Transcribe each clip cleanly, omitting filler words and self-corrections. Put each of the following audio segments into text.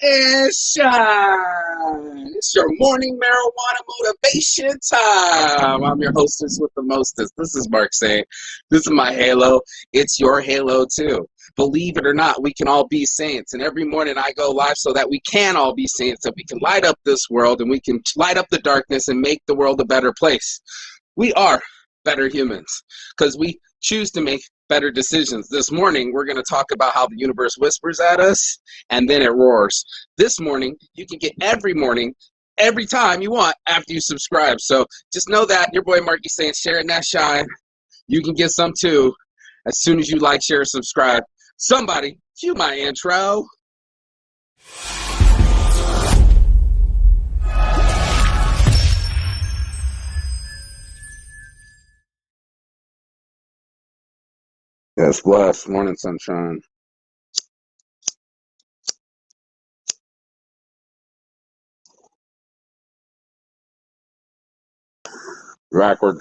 And shine. It's your morning marijuana motivation time. I'm your hostess with the mostest. This is Mark saying, this is my halo. It's your halo too. Believe it or not, we can all be saints. And every morning I go live so that we can all be saints, that we can light up this world and we can light up the darkness and make the world a better place. We are better humans because we choose to make better decisions. This morning, we're going to talk about how the universe whispers at us and then it roars. This morning, you can get every morning, every time you want after you subscribe. So just know that your boy Marky saying, sharing that shine. You can get some too as soon as you like, share, subscribe. Somebody, cue my intro. Yes, bless. Morning, sunshine. Backward.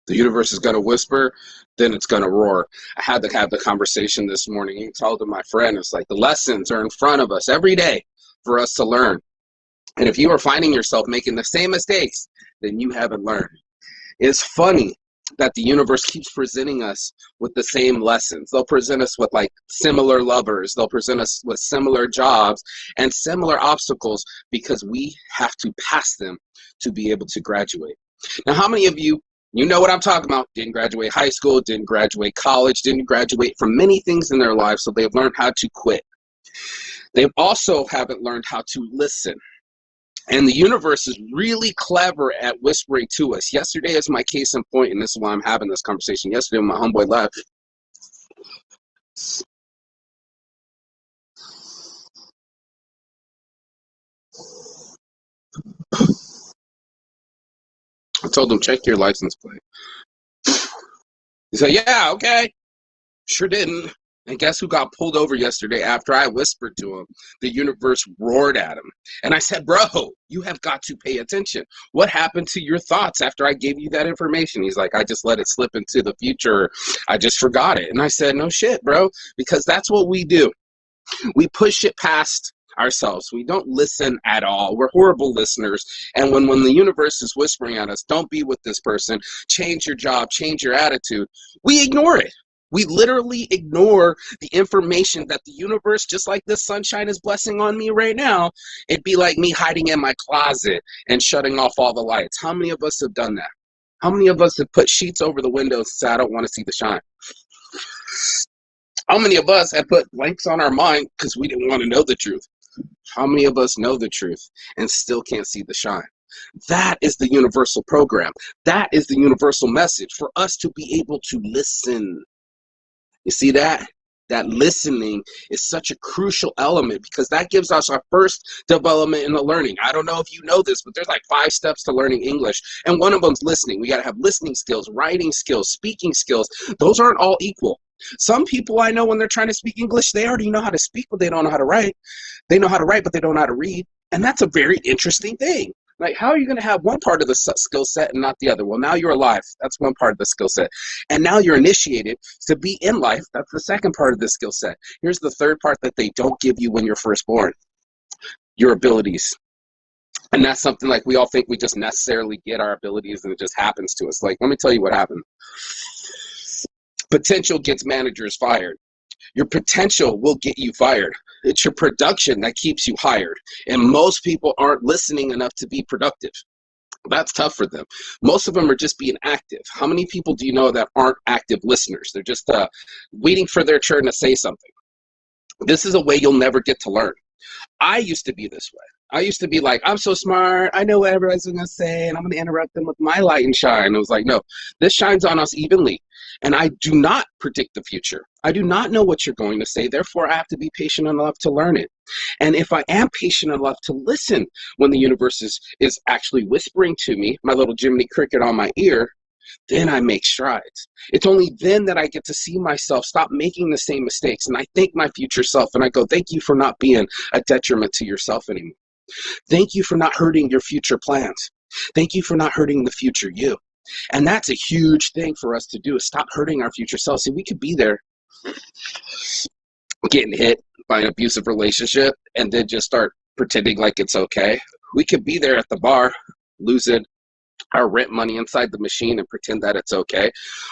The universe is going to whisper, then it's going to roar. I had to have the conversation this morning. He told my friend, it's like the lessons are in front of us every day for us to learn. And if you are finding yourself making the same mistakes, then you haven't learned. It's funny that the universe keeps presenting us with the same lessons. They'll present us with like similar lovers. They'll present us with similar jobs and similar obstacles because we have to pass them to be able to graduate. Now, how many of you know what I'm talking about? Didn't graduate high school, didn't graduate college, didn't graduate from many things in their lives, so they've learned how to quit. They also haven't learned how to listen. And the universe is really clever at whispering to us. Yesterday is my case in point, and this is why I'm having this conversation. Yesterday when my homeboy left, I told him, check your license plate. He said, yeah, okay. Sure didn't. And guess who got pulled over yesterday after I whispered to him? The universe roared at him. And I said, bro, you have got to pay attention. What happened to your thoughts after I gave you that information? He's like, I just let it slip into the future. I just forgot it. And I said, no shit, bro, because that's what we do. We push it past ourselves. We don't listen at all. We're horrible listeners. And when the universe is whispering at us, don't be with this person, change your job, change your attitude, we ignore it. We literally ignore the information that the universe, just like this sunshine is blessing on me right now, it'd be like me hiding in my closet and shutting off all the lights. How many of us have done that? How many of us have put sheets over the windows and said, I don't want to see the shine? How many of us have put blanks on our mind because we didn't want to know the truth? How many of us know the truth and still can't see the shine? That is the universal program. That is the universal message for us to be able to listen. You see that? That listening is such a crucial element because that gives us our first development in the learning. I don't know if you know this, but there's like 5 steps to learning English. And one of them's listening. We got to have listening skills, writing skills, speaking skills. Those aren't all equal. Some people I know when they're trying to speak English, they already know how to speak, but they don't know how to write. They know how to write, but they don't know how to read. And that's a very interesting thing. Like, how are you going to have one part of the skill set and not the other? Well, now you're alive. That's one part of the skill set. And now you're initiated to be in life. That's the second part of the skill set. Here's the third part that they don't give you when you're first born. Your abilities. And that's something like we all think we just necessarily get our abilities and it just happens to us. Like, let me tell you what happened. Potential gets managers fired. Your potential will get you fired. It's your production that keeps you hired. And most people aren't listening enough to be productive. That's tough for them. Most of them are just being active. How many people do you know that aren't active listeners? They're just waiting for their turn to say something. This is a way you'll never get to learn. I used to be this way. I used to be like, I'm so smart. I know what everyone's going to say, and I'm going to interrupt them with my light and shine. It was like, no, this shines on us evenly. And I do not predict the future. I do not know what you're going to say. Therefore, I have to be patient enough to learn it. And if I am patient enough to listen when the universe is actually whispering to me, my little Jiminy Cricket on my ear, then I make strides. It's only then that I get to see myself stop making the same mistakes. And I thank my future self and I go, thank you for not being a detriment to yourself anymore. Thank you for not hurting your future plans. Thank you for not hurting the future you. And that's a huge thing for us to do, is stop hurting our future self. See, we could be there getting hit by an abusive relationship and then just start pretending like it's okay. We could be there at the bar, losing our rent money inside the machine and pretend that it's okay.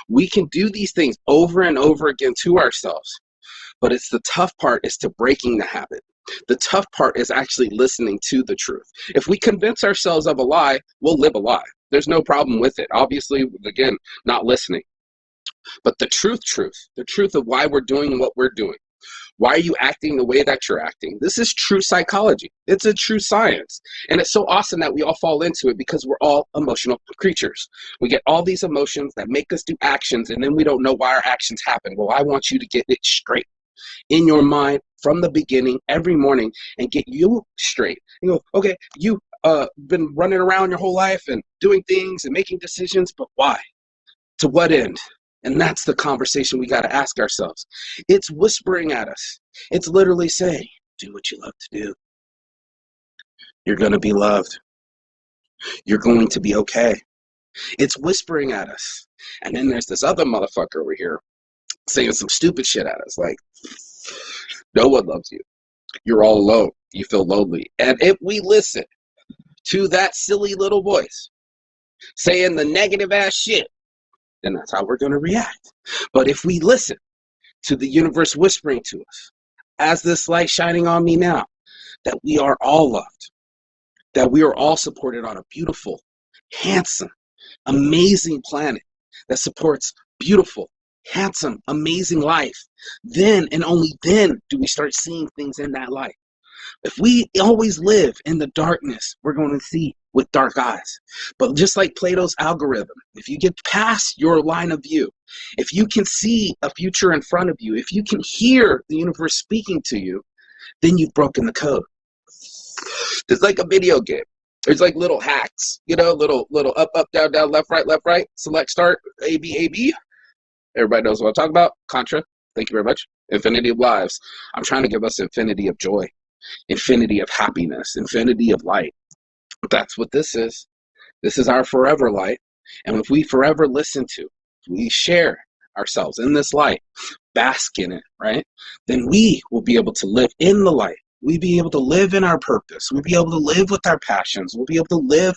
We can do these things over and over again to ourselves. But it's the tough part is to breaking the habit. The tough part is actually listening to the truth. If we convince ourselves of a lie, we'll live a lie. There's no problem with it. Obviously, again, not listening. But the truth of why we're doing what we're doing. Why are you acting the way that you're acting? This is true psychology. It's a true science. And it's so awesome that we all fall into it because we're all emotional creatures. We get all these emotions that make us do actions, and then we don't know why our actions happen. Well, I want you to get it straight in your mind from the beginning every morning and get you straight. You go, okay, you've been running around your whole life and doing things and making decisions, but why? To what end? And that's the conversation we got to ask ourselves. It's whispering at us. It's literally saying, do what you love to do. You're going to be loved. You're going to be okay. It's whispering at us. And then there's this other motherfucker over here saying some stupid shit at us, like, no one loves you. You're all alone. You feel lonely. And if we listen to that silly little voice saying the negative ass shit, then that's how we're going to react. But if we listen to the universe whispering to us, as this light shining on me now, that we are all loved, that we are all supported on a beautiful, handsome, amazing planet that supports beautiful, handsome, amazing life, then and only then do we start seeing things in that light. If we always live in the darkness, we're going to see with dark eyes. But just like Plato's algorithm, if you get past your line of view, if you can see a future in front of you, if you can hear the universe speaking to you, then you've broken the code. It's like a video game. There's like little hacks, little up, down, left, right, select, start, A, B, A, B. Everybody knows what I'm talking about. Contra, thank you very much. Infinity of lives. I'm trying to give us infinity of joy, infinity of happiness, infinity of light. That's what this is. This is our forever light. And if we forever listen to, we share ourselves in this light, bask in it, right? Then we will be able to live in the light. We'll be able to live in our purpose. We'll be able to live with our passions. We'll be able to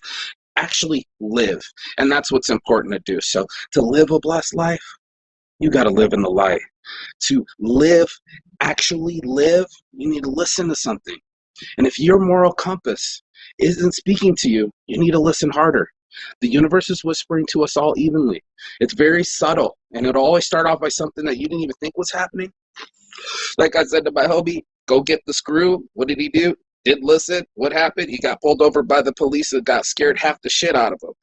actually live. And that's what's important to do. So to live a blessed life, you got to live in the light. To actually live, you need to listen to something. And if your moral compass isn't speaking to you, you need to listen harder. The universe is whispering to us all evenly. It's very subtle, and it'll always start off by something that you didn't even think was happening. Like I said to my homie, go get the screw. What did he do? Did listen. What happened? He got pulled over by the police and got scared half the shit out of him.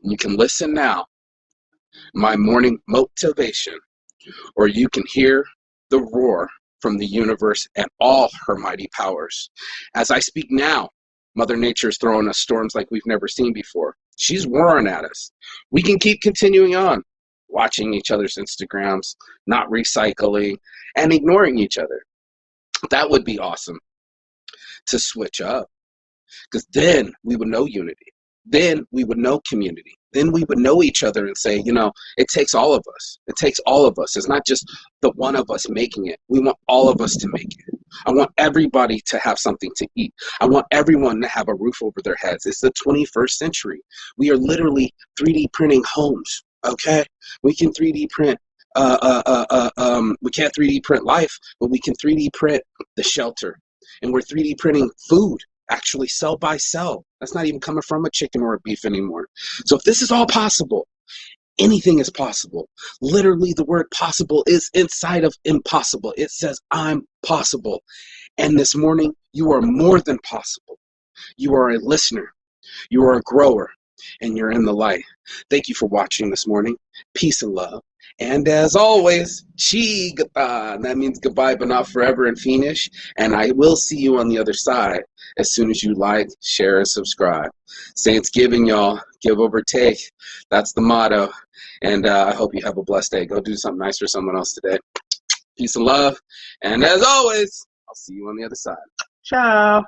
You can listen now. My morning motivation, or you can hear the roar from the universe and all her mighty powers. As I speak now, Mother Nature is throwing us storms like we've never seen before. She's roaring at us. We can keep continuing on, watching each other's Instagrams, not recycling, and ignoring each other. That would be awesome to switch up, because then we would know unity. Then we would know community. Then we would know each other and say, it takes all of us. It takes all of us. It's not just the one of us making it. We want all of us to make it. I want everybody to have something to eat. I want everyone to have a roof over their heads. It's the 21st century. We are literally 3D printing homes, okay? We can 3D print, we can't 3D print life, but we can 3D print the shelter. And we're 3D printing food. Actually cell by cell. That's not even coming from a chicken or a beef anymore. So if this is all possible, anything is possible. Literally, the word possible is inside of impossible. It says, I'm possible. And this morning, you are more than possible. You are a listener. You are a grower. And you're in the light. Thank you for watching this morning. Peace and love. And as always, Chigata. That means goodbye, but not forever in Finnish. And I will see you on the other side as soon as you like, share, and subscribe. Saints giving, y'all. Give over, take. That's the motto. And I hope you have a blessed day. Go do something nice for someone else today. Peace and love. And as always, I'll see you on the other side. Ciao.